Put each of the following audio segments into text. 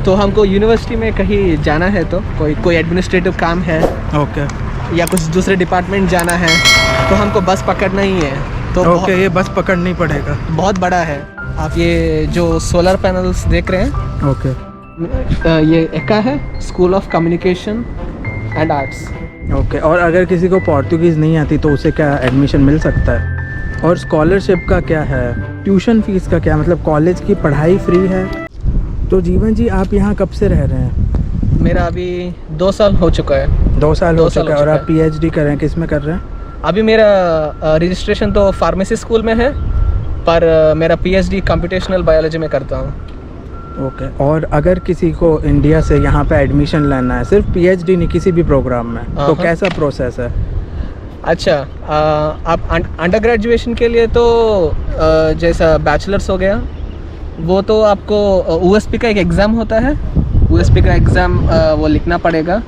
तो हमको यूनिवर्सिटी में कहीं जाना है तो कोई एडमिनिस्ट्रेटिव काम है ओके या कुछ दूसरे डिपार्टमेंट जाना है तो हमको बस पकड़ना ही है। तो ओके, ये बस पकड़नी पड़ेगा। बहुत बड़ा है। आप ये जो सोलर पैनल्स देख रहे हैं, ओके ये एका है, school of communication and arts. Okay, और अगर किसी को पोर्तुगीज़ नहीं आती तो उसे क्या एडमिशन मिल सकता है? और स्कॉलरशिप का क्या है? ट्यूशन फीस का क्या, मतलब कॉलेज की पढ़ाई फ्री है? तो जीवन जी, आप यहाँ कब से रह रहे हैं? मेरा अभी 2 साल हो चुका है। 2 साल हो चुका है। और आप पीएचडी कर रहे हैं, किस में कर रहे हैं? अभी मेरा रजिस्ट्रेशन तो फार्मेसी स्कूल में है, पर मेरा पीएचडी कंप्यूटेशनल बायोलॉजी में करता हूँ। ओके, और अगर किसी को इंडिया से यहाँ पे एडमिशन लेना है, सिर्फ पीएचडी नहीं, किसी भी प्रोग्राम में, तो कैसा प्रोसेस है? अच्छा, आप अंडर ग्रेजुएशन के लिए तो जैसा बैचलर्स हो गया, वो तो आपको यूएसपी का एक एग्ज़ाम होता है। यूएसपी का एग्ज़ाम वो लिखना पड़ेगा।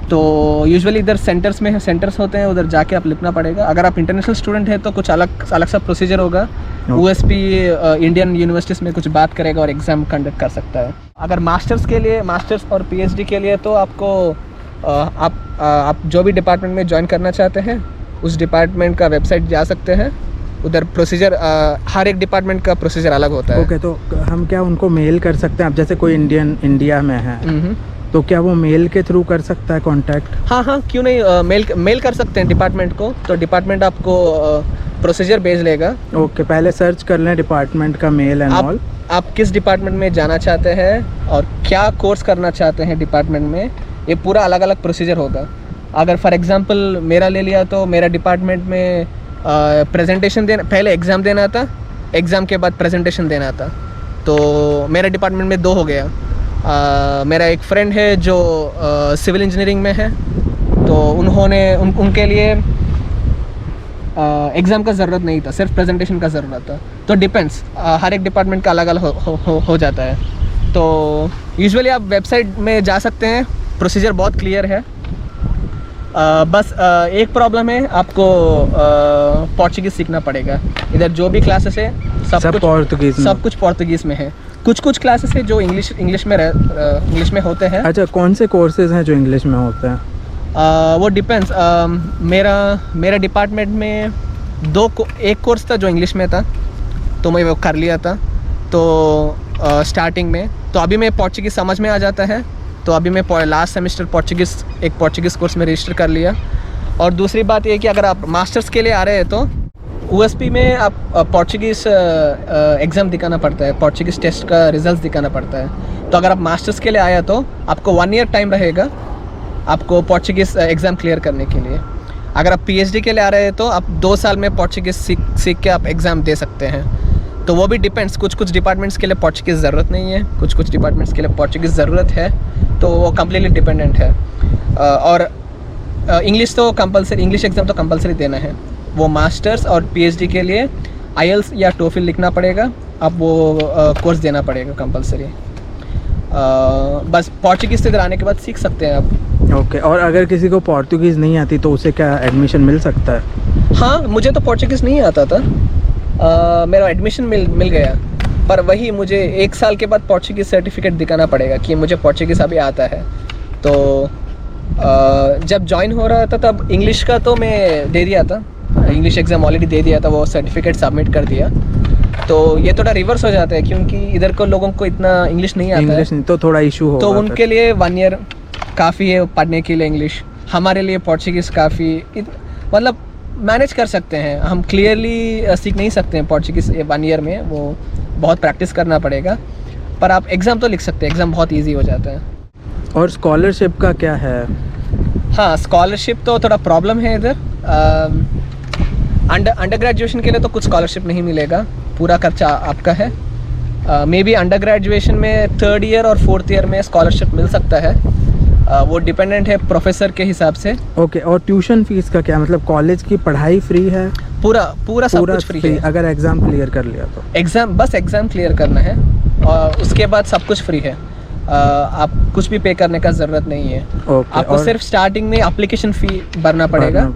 तो यूजुअली इधर सेंटर्स होते हैं, उधर जाके आप लिखना पड़ेगा। अगर आप इंटरनेशनल स्टूडेंट हैं तो कुछ अलग सा प्रोसीजर होगा। यूएसपी इंडियन यूनिवर्सिटीज़ में कुछ बात करेगा और एग्ज़ाम कंडक्ट कर सकता है। अगर मास्टर्स और पीएचडी के लिए तो आपको आप जो भी डिपार्टमेंट में ज्वाइन करना चाहते हैं उस डिपार्टमेंट का वेबसाइट जा सकते हैं। उधर प्रोसीजर, हर एक डिपार्टमेंट का प्रोसीजर अलग होता है। ओके, तो हम क्या उनको मेल कर सकते हैं? अब जैसे कोई इंडिया में है तो क्या वो मेल के थ्रू कर सकता है कांटेक्ट? हाँ, क्यों नहीं, मेल कर सकते हैं डिपार्टमेंट को। तो डिपार्टमेंट आपको प्रोसीजर भेज लेगा। ओके, पहले सर्च कर लें डिपार्टमेंट का मेल एंड ऑल। आप किस डिपार्टमेंट में जाना चाहते हैं और क्या कोर्स करना चाहते हैं डिपार्टमेंट में, ये पूरा अलग अलग प्रोसीजर होगा। अगर फॉर एग्जांपल मेरा ले लिया तो मेरा डिपार्टमेंट में प्रेजेंटेशन देना, पहले एग्ज़ाम देना था, एग्ज़ाम के बाद प्रेजेंटेशन देना था। तो मेरे डिपार्टमेंट में 2 हो गया। मेरा एक फ्रेंड है जो सिविल इंजीनियरिंग में है, तो उनके लिए एग्ज़ाम का ज़रूरत नहीं था, सिर्फ प्रेजेंटेशन का ज़रूरत था। तो डिपेंड्स, हर एक डिपार्टमेंट का अलग अलग हो जाता है। तो यूजुअली आप वेबसाइट में जा सकते हैं, प्रोसीजर बहुत क्लियर है। बस एक प्रॉब्लम है, आपको पोर्चुगीज़ सीखना पड़ेगा। इधर जो भी क्लासेस है सब कुछ पोर्तुगीज़ में है। कुछ क्लासेस है जो इंग्लिश में होते हैं। अच्छा, कौन से कोर्सेज हैं जो इंग्लिश में होते हैं? वो डिपेंड्स। मेरा डिपार्टमेंट में एक कोर्स था जो इंग्लिश में था, तो मैं वो कर लिया था। तो स्टार्टिंग में तो अभी मैं पोर्चुगीज़ समझ में आ जाता है, तो अभी मैं लास्ट सेमेस्टर पोर्चुगीज़ कोर्स में रजिस्टर कर लिया। और दूसरी बात ये है कि अगर आप मास्टर्स के लिए आ रहे हैं तो यूएसपी में आप पोर्चुगीज़ एग्ज़ाम दिखाना पड़ता है, पोर्चुगीज़ टेस्ट का रिजल्ट दिखाना पड़ता है। तो अगर आप मास्टर्स के लिए आया तो आपको 1 ईयर टाइम रहेगा आपको पोर्चुगीज़ एग्ज़ाम क्लियर करने के लिए। अगर आप पीएचडी के लिए आ रहे हैं तो आप 2 साल में पोर्चुगीज़ सीख के आप एग्ज़ाम दे सकते हैं। तो वो भी डिपेंड्स, कुछ डिपार्टमेंट्स के लिए पोर्चुगीज़ ज़रूरत नहीं है, कुछ डिपार्टमेंट्स के लिए पोर्चुगीज़ ज़रूरत है। तो वो कम्प्लीटली डिपेंडेंट है। और इंग्लिश तो कंपलसरी, इंग्लिश एग्ज़ाम तो कंपलसरी देना है। वो मास्टर्स और पीएचडी के लिए आईएल्स या टोफिल लिखना पड़ेगा, आप वो कोर्स देना पड़ेगा कंपलसरी। बस पोर्चुगीज़ से इधर आने के बाद सीख सकते हैं आप। ओके, और अगर किसी को पोर्तुगीज़ नहीं आती तो उसे क्या एडमिशन मिल सकता है? हाँ, मुझे तो पोर्चुगीज़ नहीं आता था, मेरा एडमिशन मिल गया। पर वही मुझे 1 साल के बाद पोर्चुगीज़ सर्टिफिकेट दिखाना पड़ेगा कि मुझे पोर्चुगीज़ अभी आता है। तो जब ज्वाइन हो रहा था तब इंग्लिश का तो मैं दे दिया था, इंग्लिश एग्ज़ाम ऑलरेडी दे दिया था, वो सर्टिफिकेट सबमिट कर दिया। तो ये थोड़ा रिवर्स हो जाता है क्योंकि इधर को लोगों को इतना इंग्लिश नहीं आता है, तो थोड़ा इशू होगा। तो उनके लिए 1 ईयर काफ़ी है पढ़ने के लिए इंग्लिश। हमारे लिए पोर्चुगीज़ काफ़ी, मतलब मैनेज कर सकते हैं हम, क्लियरली सीख नहीं सकते हैं पोर्चुगीज़ 1 ईयर में, वो बहुत प्रैक्टिस करना पड़ेगा। पर आप एग्ज़ाम तो लिख सकते हैं, एग्ज़ाम बहुत ईजी हो जाता है। और स्कॉलरशिप का क्या है? हाँ, स्कॉलरशिप तो थोड़ा प्रॉब्लम है इधर। अंडर ग्रेजुएशन के लिए तो कुछ स्कॉलरशिप नहीं मिलेगा, पूरा खर्चा आपका है। मे बी अंडर ग्रेजुएशन में 3rd ईयर और 4th ईयर में स्कॉलरशिप मिल सकता है, वो डिपेंडेंट है प्रोफेसर के हिसाब से। ओके, और ट्यूशन फीस का क्या, मतलब कॉलेज की पढ़ाई फ्री है? पूरा सब कुछ फ्री है। अगर एग्ज़ाम क्लियर कर लिया तो? एग्ज़ाम क्लियर करना है और उसके बाद सब कुछ फ्री है। आप कुछ भी पे करने का ज़रूरत नहीं है। आपको सिर्फ स्टार्टिंग में एप्लीकेशन फ़ी भरना पड़ेगा।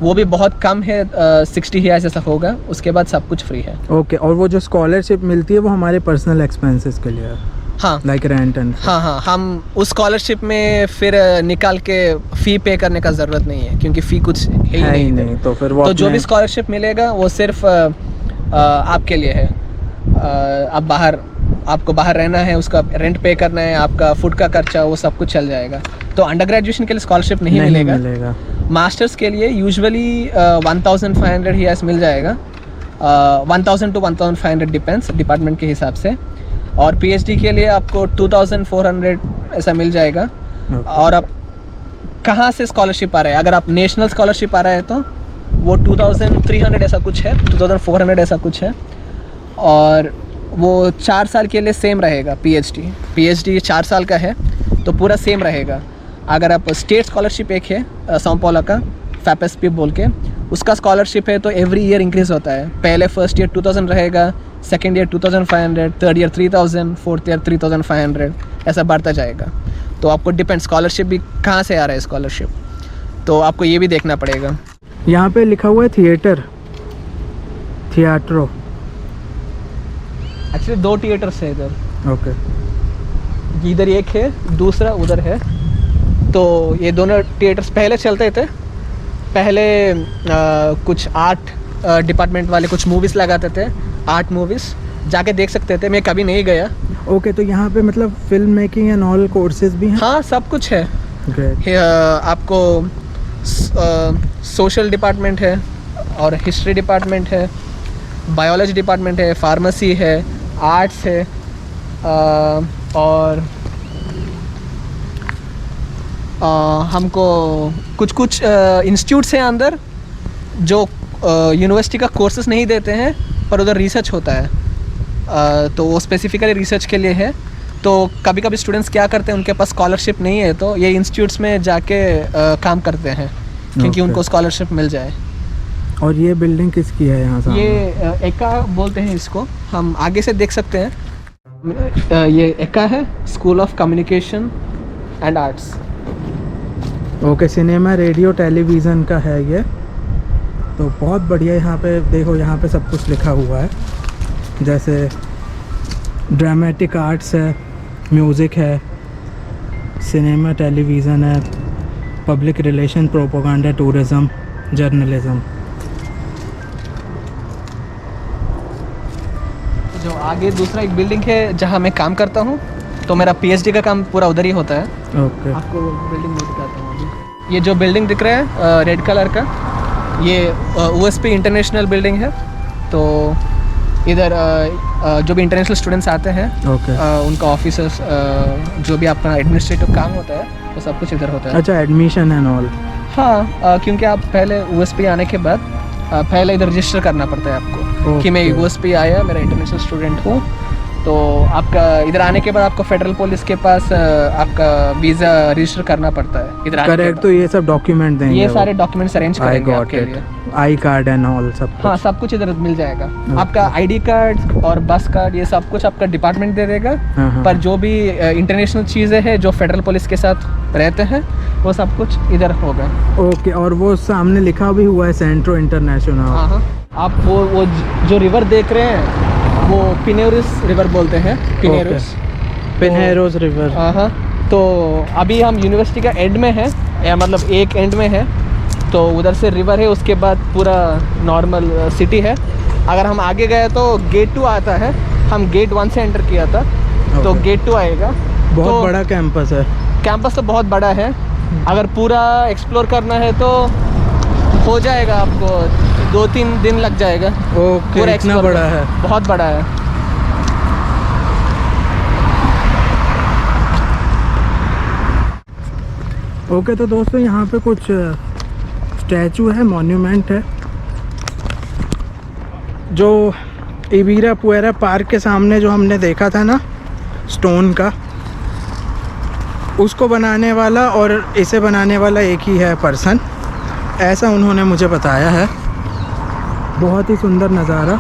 वो भी बहुत कम है, 60,000 जैसा होगा, उसके बाद सब कुछ फ्री है। ओके, और वो जो स्कॉलरशिप मिलती है वो हमारे पर्सनल एक्सपेंसेस के लिए है? हाँ लाइक रेंट एंड? हाँ हाँ, हम उस स्कॉलरशिप में फिर निकाल के फ़ी पे करने का ज़रूरत नहीं है, क्योंकि फ़ी कुछ है ही नहीं। तो फिर वो तो जो भी स्कॉलरशिप मिलेगा वो सिर्फ आपके लिए है। आपको बाहर रहना है, उसका रेंट पे करना है, आपका फूड का खर्चा, वो सब कुछ चल जाएगा। तो अंडर ग्रेजुएशन के लिए स्कॉलरशिप नहीं मिलेगा। मास्टर्स के लिए यूजुअली 1500 ही मिल जाएगा, 1000 to 1500 डिपेंड्स डिपार्टमेंट के हिसाब से। और पीएचडी के लिए आपको 2400 ऐसा मिल जाएगा। और आप कहाँ से स्कॉलरशिप आ रहा है, अगर आप नेशनल स्कॉलरशिप आ रहा है तो वो 2300 ऐसा कुछ है, 2400 ऐसा कुछ है। और वो 4 साल के लिए सेम रहेगा। पीएचडी 4 साल का है तो पूरा सेम रहेगा। अगर आप स्टेट स्कॉलरशिप एक है साओ पाउलो का फैपेसपी बोल के, उसका स्कॉलरशिप है तो एवरी ईयर इंक्रीज़ होता है। पहले फर्स्ट ईयर 2000 रहेगा, second year 2500, third year 3000, fourth year 3500, ऐसा बढ़ता जाएगा। तो आपको डिपेंड स्कॉलरशिप भी कहाँ से आ रहा है स्कॉलरशिप, तो आपको ये भी देखना पड़ेगा। यहाँ पे लिखा हुआ है थिएटरो। एक्चुअली 2 थिएटर्स है इधर। ओके। इधर एक है, दूसरा उधर है। तो ये दोनों थिएटर्स पहले चलते थे। पहले कुछ आर्ट डिपार्टमेंट वाले कुछ मूवीज़ लगाते थे, आर्ट मूवीज़, जाके देख सकते थे। मैं कभी नहीं गया। ओके, तो यहाँ पे मतलब film making and all courses भी हैं? हाँ, सब कुछ है। ग्रेट। आपको सोशल डिपार्टमेंट है, और हिस्ट्री डिपार्टमेंट है, बायोलॉजी डिपार्टमेंट है, फार्मेसी है, आर्ट्स है, और हमको कुछ इंस्टीट्यूट्स हैं अंदर जो यूनिवर्सिटी का कोर्सेज नहीं देते हैं, पर उधर रिसर्च होता है। तो वो स्पेसिफिकली रिसर्च के लिए है। तो कभी कभी स्टूडेंट्स क्या करते हैं, उनके पास स्कॉलरशिप नहीं है तो ये इंस्टीट्यूट्स में जाके काम करते हैं, क्योंकि उनको स्कॉलरशिप मिल जाए। और ये बिल्डिंग किसकी है यहाँ सामने? ये एका बोलते हैं इसको, हम आगे से देख सकते हैं। ये एका है, school of communication and arts. Okay, cinema radio television का है ये। तो बहुत बढ़िया। यहाँ पे देखो, यहाँ पे सब कुछ लिखा हुआ है, जैसे ड्रामेटिक आर्ट्स है, म्यूज़िक है, सिनेमा टेलीविज़न है, public relation, propaganda, tourism, journalism. जो आगे दूसरा एक बिल्डिंग है जहाँ मैं काम करता हूँ, तो मेरा पीएचडी का काम पूरा उधर ही होता है। ओके। आपको बिल्डिंग में दिखाता हूँ अभी। ये जो बिल्डिंग दिख रहा है रेड कलर का, ये यूएसपी इंटरनेशनल बिल्डिंग है। तो इधर जो भी इंटरनेशनल स्टूडेंट्स आते हैं, ओके, उनका ऑफिसर्स, जो भी आपका एडमिनिस्ट्रेटिव काम होता है, वो सब कुछ इधर होता है। अच्छा, एडमिशन एंड ऑल? हाँ, क्योंकि आप पहले यूएसपी आने के बाद पहले इधर रजिस्टर करना पड़ता है आपको, कि मैं यूएसपी आया, मेरा इंटरनेशनल स्टूडेंट हूँ। तो आपका इधर आने के बाद आपको फेडरल पुलिस के पास आपका वीज़ा रजिस्टर करना पड़ता है इधर आने के बाद। करेक्ट। तो ये सब डॉक्यूमेंट देंगे? ये सारे डॉक्यूमेंट्स अरेंज करेंगे आपके लिए। आई कार्ड एंड ऑल सब कुछ? हाँ, सब कुछ इधर मिल जाएगा। आपका आईडी कार्ड और बस कार्ड, ये सब कुछ आपका डिपार्टमेंट दे देगा। पर जो भी इंटरनेशनल चीज़ें हैं जो फेडरल पुलिस के साथ रहते हैं, वो सब कुछ इधर होगा। ओके। और वो सामने लिखा भी हुआ है सेंट्रो इंटरनेशनल। हाँ हाँ, आप वो जो रिवर देख रहे हैं, वो पिनेरोस रिवर बोलते हैं। पिनेरोस रिवर। हाँ, तो अभी हम यूनिवर्सिटी का एंड में है, या मतलब एक एंड में है। तो उधर से रिवर है, उसके बाद पूरा नॉर्मल सिटी है। अगर हम आगे गए तो गेट 2 आता है। हम गेट 1 से एंटर किया था, तो गेट 2 आएगा। बहुत बड़ा कैंपस है। कैंपस तो बहुत बड़ा है। अगर पूरा एक्सप्लोर करना है तो हो जाएगा, आपको 2-3 दिन लग जाएगा। ओके, पूरा इतना बड़ा है? बहुत बड़ा है। ओके, तो दोस्तों यहाँ पे कुछ स्टैचू है, मॉन्यूमेंट है, जो इबीरापुएरा पार्क के सामने जो हमने देखा था ना, स्टोन का, उसको बनाने वाला और इसे बनाने वाला एक ही है पर्सन, ऐसा उन्होंने मुझे बताया है। बहुत ही सुंदर नज़ारा।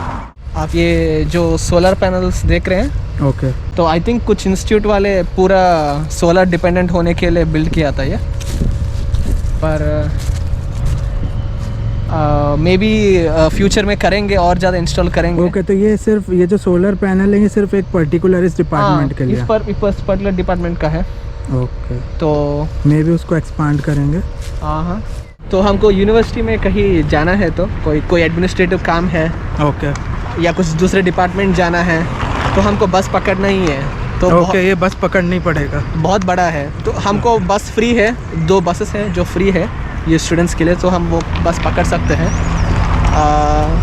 आप ये जो सोलर पैनल्स देख रहे हैं, ओके, तो आई थिंक कुछ इंस्टीट्यूट वाले पूरा सोलर डिपेंडेंट होने के लिए बिल्ड किया था ये। पर मे बी फ्यूचर में करेंगे और ज़्यादा इंस्टॉल करेंगे। ओके, तो ये सिर्फ ये जो सोलर पैनल है ये सिर्फ एक पर्टिकुलर इस डिपार्टमेंट के लिए? इस पर्टिकुलर डिपार्टमेंट का है। ओके, तो मे भी उसको एक्सपांड करेंगे। हाँ, तो हमको यूनिवर्सिटी में कहीं जाना है तो कोई एडमिनिस्ट्रेटिव काम है ओके, या कुछ दूसरे डिपार्टमेंट जाना है तो हमको बस पकड़ना ही है। तो ओके, ये बस पकड़नी पड़ेगा। बहुत बड़ा है तो हमको बस फ्री है, 2 बसेस हैं जो फ्री है ये स्टूडेंट्स के लिए, तो हम वो बस पकड़ सकते हैं।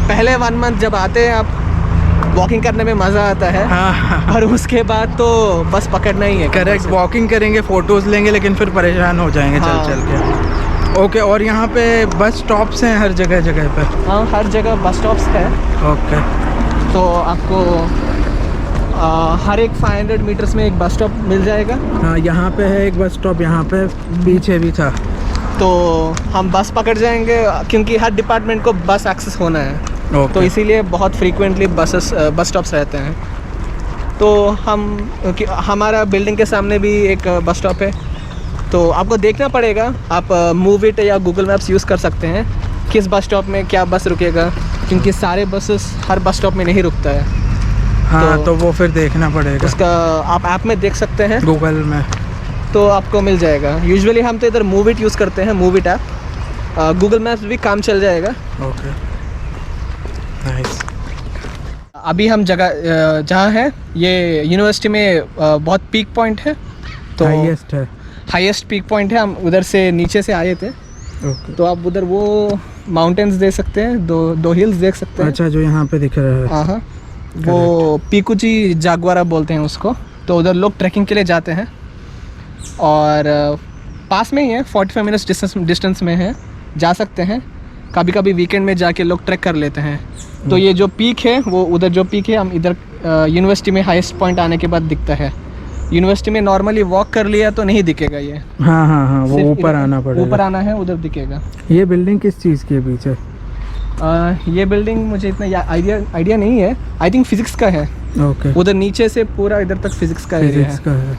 पहले 1 मंथ जब आते हैं आप वॉकिंग करने में मज़ा आता है, हाँ, और उसके बाद तो बस पकड़ना ही है। करेक्ट, वॉकिंग करेंगे, फ़ोटोज़ लेंगे, लेकिन फिर परेशान हो जाएंगे हाँ। चल के। ओके, और यहाँ पे बस स्टॉप्स हैं हर जगह जगह पे? हाँ, हर जगह बस स्टॉप्स है। ओके, तो आपको हर एक 500 मीटर्स में एक बस स्टॉप मिल जाएगा। हाँ, यहाँ पे है एक बस स्टॉप, यहाँ पे पीछे भी था। तो हम बस पकड़ जाएंगे क्योंकि हर डिपार्टमेंट को बस एक्सेस होना है। ओके, तो इसीलिए बहुत फ्रीक्वेंटली बस स्टॉप्स रहते हैं। तो हमारा बिल्डिंग के सामने भी एक बस स्टॉप है, तो आपको देखना पड़ेगा। आप मूव इट या गूगल मैप्स यूज़ कर सकते हैं किस बस स्टॉप में क्या बस रुकेगा, क्योंकि सारे बसेस हर बस स्टॉप में नहीं रुकता है। हाँ, तो वो फिर देखना पड़ेगा। उसका आप ऐप में देख सकते हैं, गूगल में, तो आपको मिल जाएगा। यूजुअली हम तो इधर मूव इट यूज़ करते हैं, move it app. Google maps भी काम चल जाएगा। Okay, nice. अभी हम जगह जहाँ है ये यूनिवर्सिटी में बहुत पीक पॉइंट है, तो हाईएस्ट है। हाईएस्ट पीक पॉइंट है। हम उधर से नीचे से आए थे, ओके, तो आप उधर वो माउंटेन्स देख सकते हैं, दो हिल्स देख सकते हैं। अच्छा, जो यहाँ पे दिख रहा है। हाँ हाँ, वो पीकुची जागवारा बोलते हैं उसको। तो उधर लोग ट्रैकिंग के लिए जाते हैं, और पास में ही है, 45 मिनट्स डिस्टेंस में है, जा सकते हैं। कभी कभी वीकेंड में जाके लोग ट्रैक कर लेते हैं। तो ये जो पीक है वो उधर जो पीक है, हम इधर यूनिवर्सिटी में हाईएस्ट पॉइंट आने के बाद दिखता है। यूनिवर्सिटी में नॉर्मली वॉक कर लिया तो नहीं दिखेगा ये। हाँ हाँ हाँ, वो सिर्फ ऊपर आना पड़ेगा। ऊपर आना है, उधर दिखेगा। ये बिल्डिंग किस चीज़ की है पीछे? ये बिल्डिंग मुझे इतना आइडिया नहीं है। आई थिंक फिजिक्स का है। ओके, उधर नीचे से पूरा इधर तक फिजिक्स का एरिया फिजिक्स है। का है।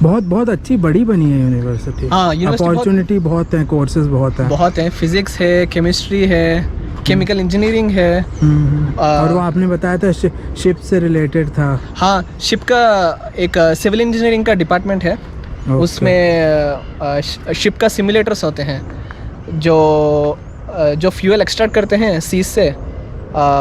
बहुत अच्छी बड़ी बनी है यूनिवर्सिटी। हाँ, यूनिवर्सिटी अपॉर्चुनिटी बहुत है, कोर्सेज बहुत हैं। बहुत है। फिजिक्स है, केमिस्ट्री है, केमिकल इंजीनियरिंग है। और वो आपने बताया था शिप से रिलेटेड था। हाँ, शिप का एक सिविल इंजीनियरिंग का डिपार्टमेंट है। ओके। उसमें शिप का सिमुलेटर्स होते हैं जो फ्यूल एक्सट्रैक्ट करते हैं सीज से,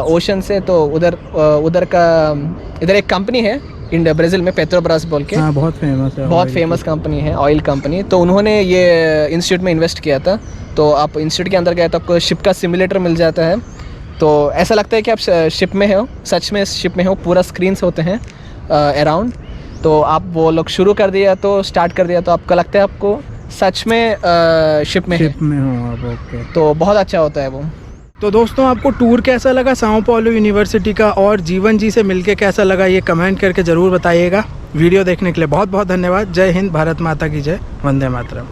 ओशन से। तो इधर एक कंपनी है इंडिया ब्राज़ील में, पेट्रोब्रास बोल के। हाँ, बहुत फेमस है, बहुत फेमस कंपनी है, ऑयल कंपनी। तो उन्होंने ये इंस्टीट्यूट में इन्वेस्ट किया था। तो आप इंस्टीट्यूट के अंदर गए तो आपको शिप का सिमुलेटर मिल जाता है। तो ऐसा लगता है कि आप शिप में हो, सच में शिप में हो। पूरा स्क्रीन्स होते हैं अराउंड। तो आप वो लोग स्टार्ट कर दिया तो आपको लगता है आपको सच में शिप में हो आप। ओके, तो बहुत अच्छा होता है वो। तो दोस्तों, आपको टूर कैसा लगा साओ पाउलो यूनिवर्सिटी का, और जीवन जी से मिलके कैसा लगा, ये कमेंट करके ज़रूर बताइएगा। वीडियो देखने के लिए बहुत बहुत धन्यवाद। जय हिंद, भारत माता की जय, वंदे मातरम।